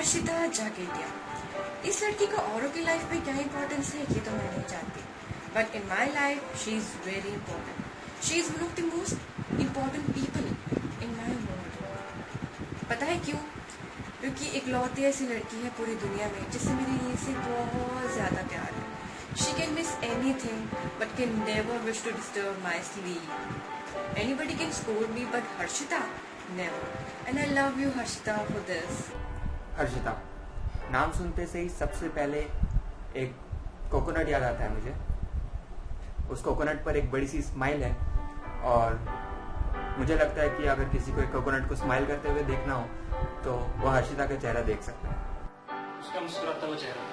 हर्षिता जाकेटिया। इस लड़की का औरों की लाइफ में क्या इंपॉर्टेंस है ये तो मैं नहीं जानती, but in my life she is very important. She is one of the most important people in my world. पता है क्यों? क्योंकि इकलौती ऐसी लड़की है पूरी दुनिया में जिससे मेरी नींद से बहुत ज़्यादा प्यार है। She can miss anything but can never wish to disturb my sleep. Anybody can score me but Harshita never. And I love you Harshita for this. Harshita नाम सुनते से ही सबसे पहले एक कोकोनट याद आता है मुझे। उस कोकोनट पर एक बड़ी सी स्माइल है और मुझे लगता है कि अगर किसी को एक कोकोनट को स्माइल करते हुए देखना हो तो वो हर्षिता का चेहरा देख सकता है। उसका मुस्कुराता हुआ चेहरा।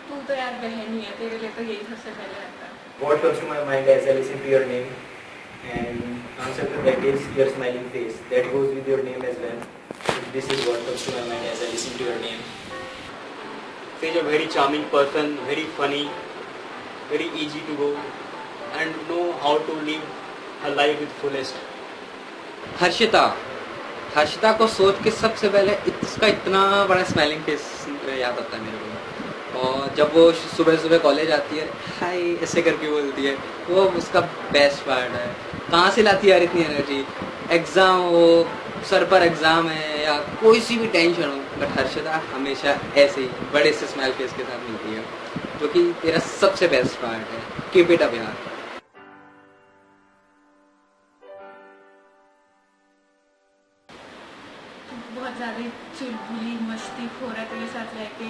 तू तो यार बहन ही है, तेरे लिए तो यही सबसे पहले आता है। What comes to my mind as I listen to your name and answer to that is your smiling face. That goes with your name as well. This is what comes to my mind as I listen to your name. She's a very charming person, very funny, very easy to go, and know how to live her life with fullest. Harshita को सोच के सबसे पहले इसका इतना बड़ा smiling face याद आता है मेरे को। और जब वो सुबह सुबह कॉलेज आती है, हाय ऐसे करके बोलती है, वो उसका बेस्ट पार्ट है। कहाँ से लाती है यार इतनी एनर्जी? एग्ज़ाम हो, सर पर एग्ज़ाम है या कोई सी भी टेंशन हो, बट हर्षिता हमेशा ऐसे ही बड़े से स्माइल फेस के साथ मिलती है, जो कि तेरा सबसे बेस्ट पार्ट है। कीप इट अप यार। बहुत ज़्यादा चुलबुली मस्ती खोर है तेरे साथ रह के,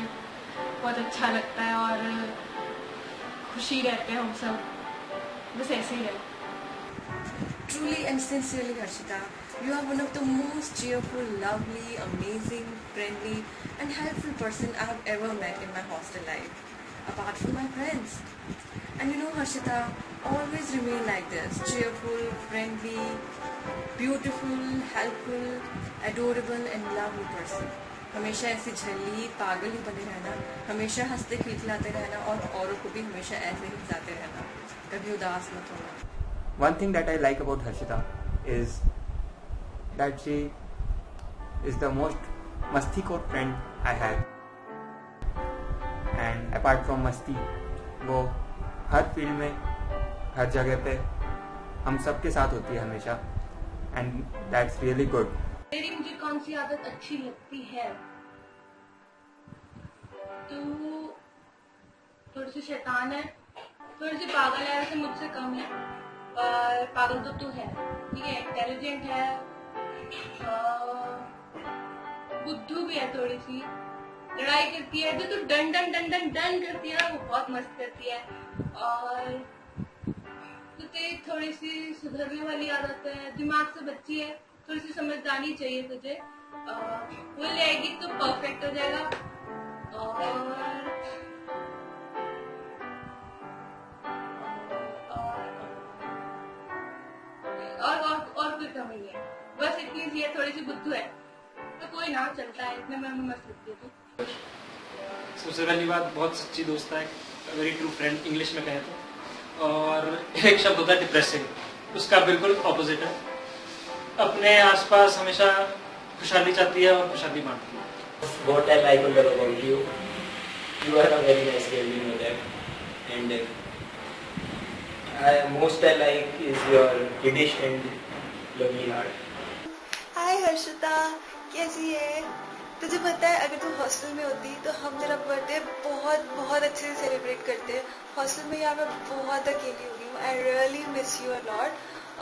बहुत अच्छा लगता है और खुशी रहते हैं हम सब, बस ऐसे ही रहे। Truly and sincerely, Harshita, you are one of the most cheerful, lovely, amazing, friendly and helpful person I have ever met in my hostel life, apart from my friends. And you know, Harshita, always remain like this, cheerful, friendly, beautiful, helpful, adorable and lovely person. हमेशा ऐसी झल्ली पागल ही बने रहना, हमेशा हंसते खिलखिलाते रहना और औरों को भी हमेशा ऐसे ही हंसाते रहना, कभी उदास मत होना। One thing that I like about Harshita is that she is the most masti-core friend I have. And apart from मस्ती, वो हर फील्ड में, हर जगह पे हम सबके साथ होती है हमेशा, and that's really good. तेरी मुझे कौन सी आदत अच्छी लगती है? तू थोड़ी सी शैतान है, थोड़ी सी पागल है, वैसे मुझसे कम है, पर पागल तो तू है, ठीक है? इंटेलिजेंट है, बुद्धू भी है, थोड़ी सी लड़ाई करती है, जो तू done done done done done करती है ना, वो बहुत मस्त करती है। और तो तेरी थोड़ी सी सुधरने वाली आदत है, दिमाग से बच्ची है, थोड़ी सी समझदारी चाहिए तुझे, वो ले आएगी तो परफेक्ट हो जाएगा। और कोई कमी नहीं है, बस इतनी सी है, थोड़ी सी बुद्धू है, तो कोई ना चलता है, इतने में मस्त लगती है तू। सबसे पहली बात, बहुत सच्ची दोस्त है, वेरी ट्रू फ्रेंड इंग्लिश में कहे तो। और एक शब्द होता है डिप्रेसिंग, उसका बिल्कुल ऑपोजिट है। अपने आसपास हमेशा खुशहाली चाहती है और खुशहाली बांटती है। What I like and love about you, you are a very nice girl, you know that. And most I like is your Yiddish and lovely heart. हाय हर्षिता, कैसी है? तुझे पता है अगर तू हॉस्टल में होती तो हम तेरा बर्थडे बहुत बहुत अच्छे से सेलिब्रेट करते। हॉस्टल में यहाँ मैं बहुत अकेली हो गई हूँ। I really miss you a lot.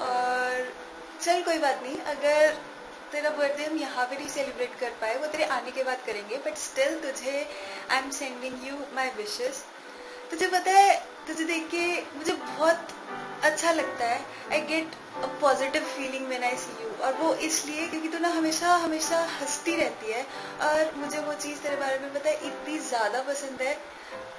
और चल कोई बात नहीं, अगर तेरा बर्थडे हम यहाँ पे नहीं सेलिब्रेट कर पाए, वो तेरे आने के बाद करेंगे, बट स्टिल तुझे I am sending you my wishes. तुझे पता है तुझे देख के मुझे बहुत अच्छा लगता है। I get a positive feeling when I see you, और वो इसलिए क्योंकि तू ना हमेशा हमेशा हंसती रहती है, और मुझे वो चीज़ तेरे बारे में पता है इतनी ज़्यादा पसंद है।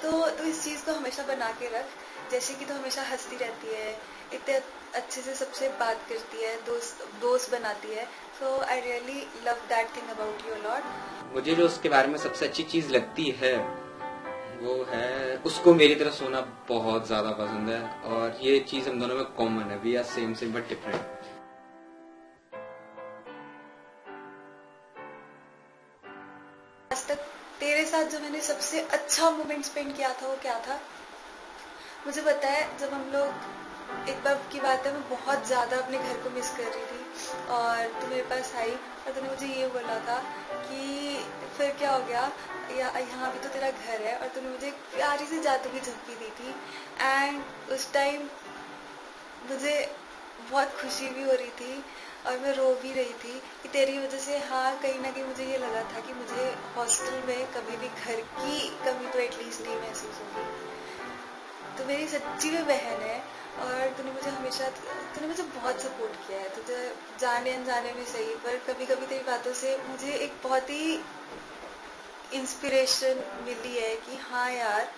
तो तू इस चीज़ को हमेशा बना के रख, जैसे कि तू हमेशा हंसती रहती है, इतने अच्छे से सबसे बात करती है, दोस्त बनाती है। So I really love that thing about you a lot. मुझे जो उसके बारे में सबसे अच्छी चीज लगती है वो है उसको मेरी तरह सोना बहुत ज्यादा पसंद है, और ये चीज हम दोनों में कॉमन है। We are same but different. मैंने सबसे अच्छा मोमेंट स्पेंड किया था वो क्या था, मुझे पता है जब हम लोग, एक बार की बात है, मैं बहुत ज़्यादा अपने घर को मिस कर रही थी और तू मेरे पास आई और तूने मुझे ये बोला था कि फिर क्या हो गया, यहाँ भी तो तेरा घर है, और तूने मुझे एक प्यारी सी जादू की झप्पी दी थी। एंड उस टाइम मुझे बहुत खुशी भी हो रही थी और मैं रो भी रही थी कि तेरी वजह से, हाँ, कहीं ना कहीं मुझे ये लगा था कि मुझे हॉस्टल में कभी भी घर की कमी तो एटलीस्ट नहीं महसूस होगी। तो मेरी सच्ची में बहन है और तूने मुझे बहुत सपोर्ट किया है, तुझे जाने अनजाने में सही, पर कभी कभी तेरी बातों से मुझे एक बहुत ही इंस्पिरेशन मिली है कि हाँ यार,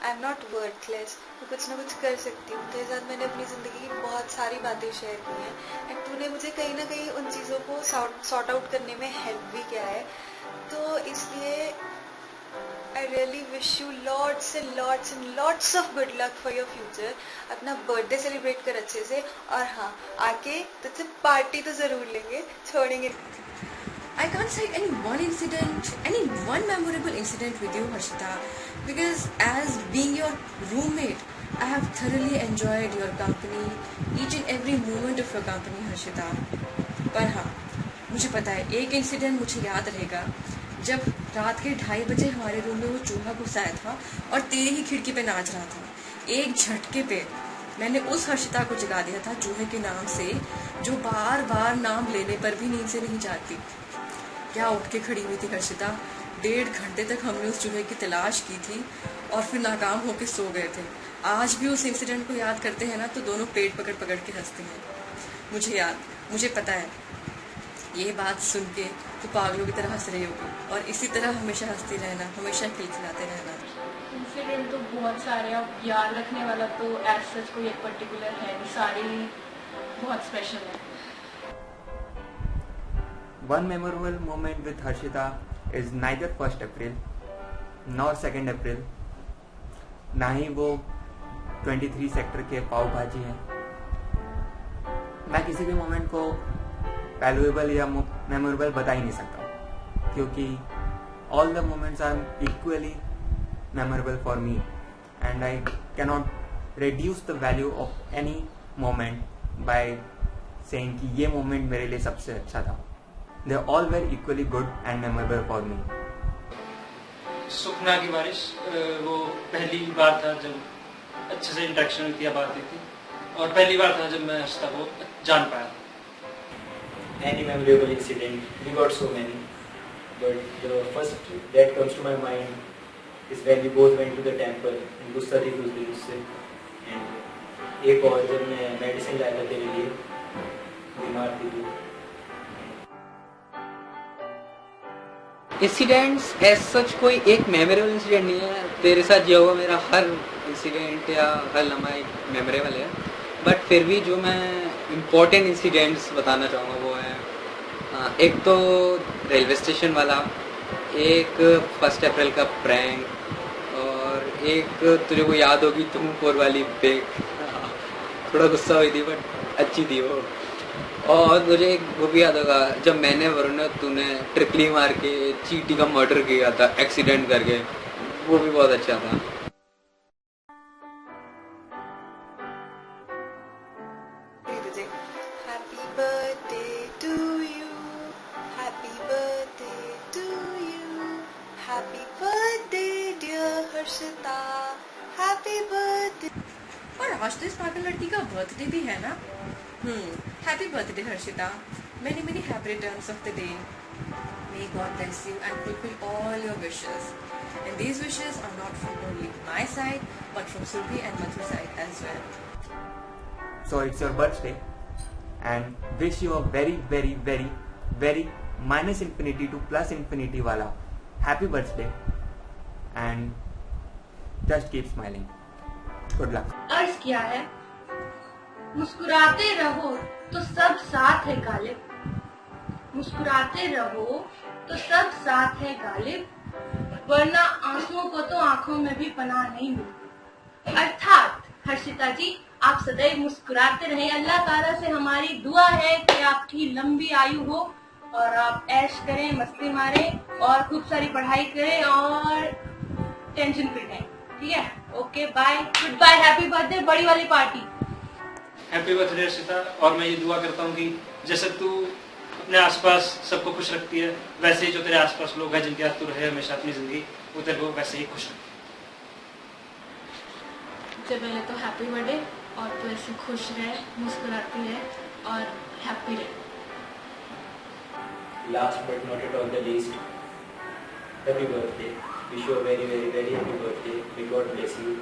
आई एम नॉट वर्थलेस, मैं कुछ ना कुछ कर सकती हूँ। तेरे साथ मैंने अपनी ज़िंदगी की बहुत सारी बातें शेयर की हैं एंड तूने मुझे कहीं ना कहीं उन चीज़ों को सॉर्ट आउट करने में हेल्प भी किया है। तो इसलिए I really wish you lots and lots and lots of good luck for your future. अपना बर्थडे सेलिब्रेट कर अच्छे से, और हाँ, आके तुझसे पार्टी तो ज़रूर लेंगे, छोड़ेंगे। I can't cite any one incident, any one memorable incident with you, Harshita, because as being your roommate, I have thoroughly enjoyed your company, each and every moment of your company, Harshita. पर हाँ, मुझे पता है एक incident मुझे याद रहेगा, जब रात के 2:30 बजे हमारे रूम में वो चूहा घुस आया था और तेरी ही खिड़की पे नाच रहा था। एक झटके पे मैंने उस हर्षिता को जगा दिया था चूहे के नाम से, जो बार बार नाम लेने पर भी नींद से नहीं जाती। क्या उठ के खड़ी हुई थी हर्षिता। 1.5 घंटे तक हमने उस चूहे की तलाश की थी और फिर नाकाम होकर सो गए थे। आज भी उस इंसिडेंट को याद करते हैं ना तो दोनों पेट पकड़ पकड़ के हंसते हैं। मुझे पता है ये बात सुन के तो पागलों की तरह हंस रही होगी, और इसी तरह हमेशा हंसती रहना, हमेशा खिलखिलाते रहना। इंसिडेंट तो बहुत सारे, अब याद रखने वाला तो एज सच कोई एक पर्टिकुलर है नहीं, सारे बहुत स्पेशल है। One memorable moment with Harshita is neither 1st April nor 2nd April, ना ही वो 23 सेक्टर के पाव भाजी हैं। मैं किसी भी मोमेंट को वैल्यूएबल या मेमोरेबल बता ही नहीं सकता, क्योंकि all the moments are equally memorable for me and I cannot reduce the value of any moment by saying कि ये moment मेरे लिए सबसे अच्छा था। They all were equally good and memorable for me. सुखना की बारिश, वो पहली बार था जब अच्छे से इंटरेक्शन हुई थी या बात हुई थी, और पहली बार था जब मैं हर्षिता को जान पाया। Any memorable incident? We got so many, but the first that comes to my mind is when we both went to the temple and गुस्सा थी उस दिन उससे, and एक और जब मैं मेडिसिन लाया था तेरे लिए, बीमार थी तू। इंसिडेंट्स एज सच कोई एक मेमोरेबल इंसिडेंट नहीं है। तेरे साथ जो हुआ मेरा हर इंसिडेंट या हर लम्हा एक मेमोरेबल है, बट फिर भी जो मैं इम्पोर्टेंट इंसिडेंट्स बताना चाहूँगा वो है, एक तो रेलवे स्टेशन वाला, एक 1st अप्रैल का प्रैंक, और एक तुझे को याद होगी तुम 4 वाली बेग, थोड़ा गुस्सा हुई थी बट अच्छी थी वो। और मुझे एक वो भी याद होगा जब मैंने वरुण तूने ट्रिपली मार के चीटी का मर्डर किया था एक्सीडेंट करके, वो भी बहुत अच्छा था। Happy birthday to you, happy birthday to you, happy birthday dear Harshita, happy birthday। और आज तो इस पागल लड़की का बर्थडे भी है ना। Happy birthday Harshita, many many happy returns of the day. May God bless you and fulfill all your wishes. And these wishes are not from only my side, but from Surbhi and Mathu's side as well. So it's your birthday and wish you a very very very very minus infinity to plus infinity वाला happy birthday and just keep smiling. Good luck. अर्ज किया है, मुस्कुराते रहो तो सब साथ है गालिब, मुस्कुराते रहो तो सब साथ है गालिब, वरना आंसुओं को तो आंखों में भी पनाह नहीं मिलती। अर्थात हर्षिता जी, आप सदैव मुस्कुराते रहें। अल्लाह ताला से हमारी दुआ है कि आपकी लंबी आयु हो और आप ऐश करें, मस्ती मारें और खूब सारी पढ़ाई करें और टेंशन फ्री टाइम, ठीक है? Okay bye, good bye, happy birthday, बड़ी वाली पार्टी। Happy birthday Arshita. और मैं ये दुआ करता हूँ कि जैसे तू अपने आसपास सबको खुश रखती है, वैसे ही जो तेरे आसपास लोग हैं जिनके साथ तू रहे हमेशा अपनी जिंदगी, वो तेरे को वैसे ही खुश रखे। सबसे पहले तो हैप्पी बर्थडे, और तू ऐसे खुश रहे, मुस्कुराती रहे और हैप्पी रहे। Last but not at all the least, happy birthday. Wish you a very very very happy birthday. May God bless you.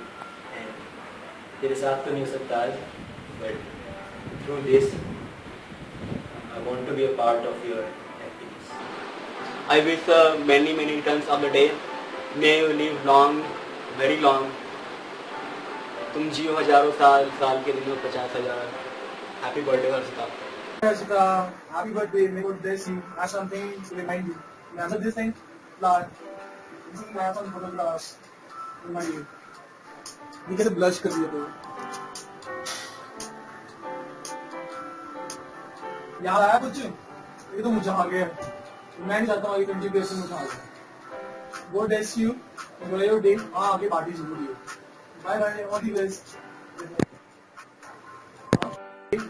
And तेरे साथ तो नहीं हो सकता आज, but through this, I want to be a part of your happiness. I wish many returns of the day. May you live long, very long. तुम जियो हजारों साल, साल के दिनों 50,000. Happy birthday Arshita. Ashita, happy birthday. May God bless you. I have something to remind you. You answer this thing? Flower. This is my some photographs. Remind you. ये कैसे blush कर दिया तो? याद आया कुछ? ये तो मुझे आ गया. मैं नहीं चाहता हूँ ये कंटिन्यूएशन मुझे आ जाए. God bless you. Enjoy your day. हाँ आगे पार्टी जरूरी है. Bye bye. All the best.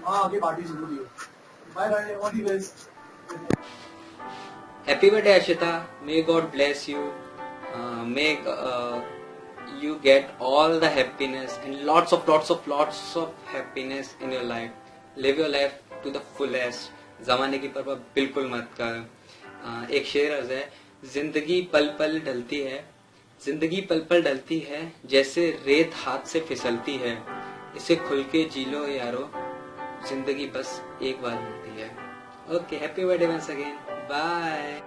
हाँ आगे पार्टी जरूरी है. Bye bye. All the best. Happy birthday Ashita. May God bless you. May you get all the happiness and lots of happiness in your life. Live your life to the fullest. ज़माने की परवाह बिल्कुल मत कर. एक शेर अर्ज है, जिंदगी पल पल ढलती है, जिंदगी पल पल ढलती है, जैसे रेत हाथ से फिसलती है. इसे खुल के जी लो यारो, जिंदगी बस एक बार मिलती है. Okay, happy birthday once again. Bye.